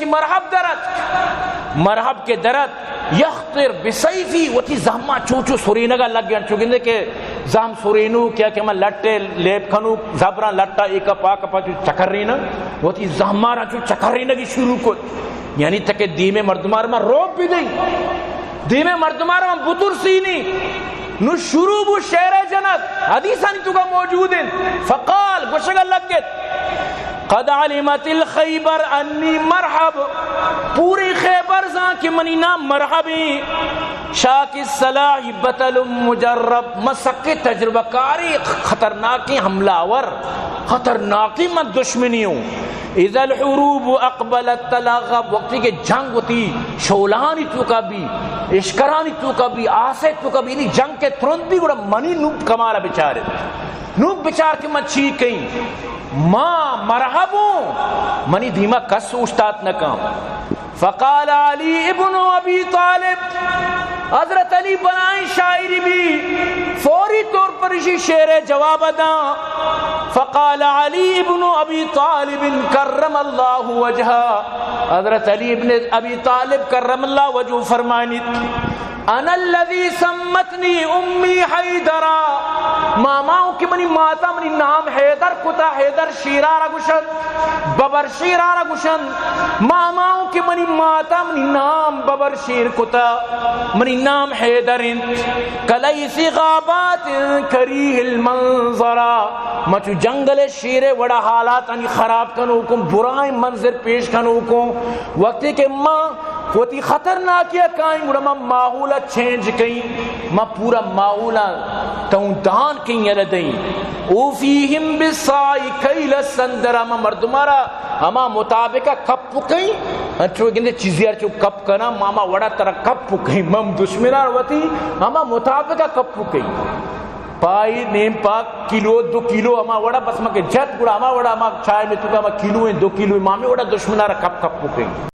مرحب درد مرحب کے درد یخطر بسیفی وتی زہما چوچو سورینگا لگ گیا چوگندے کہ زہم سورینو کیا کہ میں لٹے لیپ کھنو زبران لٹا ایکا پاکا پا چو چکر رینا وتی زہمارا چو چکر رینگی شروع کو یعنی تک دیمے مردمار میں روب بھی دیں دیمے مردمار میں بطر سینی نو شروع بو شہر جنت حدیثانی تو کا موجود ہیں فقال گوشگا لگت قد علمت الخیبر انی مرحب پوری خیبر زان کی منی نام مرحبی شاک الصلاح بطل مجرب مسق تجربہ کاری خطرناکی حملہ خطرناکی من دشمنی ہوں اذا الحروب اقبلت تلاغب وقتی کے جنگ ہوتی شولانی تو کا بھی اشکرانی تو کا بھی آسے تو کا بھی جنگ کے ترند بھی گوڑا منی نوب کمالا بچارے نوب بچار کے من چیک کہیں ماں مرحبوں منی دھیما کس سوچتات نکام فقال علی ابن ابی طالب حضرت علی بنائیں شاعری بھی فوری طور پر اسی شعر جواب داں فقال علی ابن ابی طالب کرم اللہ وجہا حضرت علی ابن ابی طالب کرم اللہ وجہ فرمانیت انا الذي سمتنی امی حیدرا ماماؤں کی منی ماتا منی نام حیدر کتا حیدر شیرارا گشن ببر شیرارا گشن ماماؤں کی منی ماتا منی نام ببر شیر کتا منی نام حیدر کلیسی غابات کریہ المنظرہ مچو جنگل شیر وڑا حالات انہی خراب کنو کم برائیں منظر پیش کنو کم وقتی کہ ماں کوتی خطرناکیا کائیں گوڑا ماں ماحولا چینج کہیں ماں پورا ماحولا تاؤں دان کہیں یلدیں اوفیہم بسائی کیل سندرہ ماں مردمارا ہما مطابقہ کپ کہیں انچو گندے چیزیار چو کپ کنا ماما وڑا ترہ کپ کہیں مم دشمنار وطی ہما مطابقہ کپ کہیں پائی نیم پاک کلو دو کلو ہما وڑا بس مکہ جت گوڑا ہما وڑا ہما چائے میں تو کا ہما کلو ہیں دو کلو مامی وڑا دشمنار کپ کہیں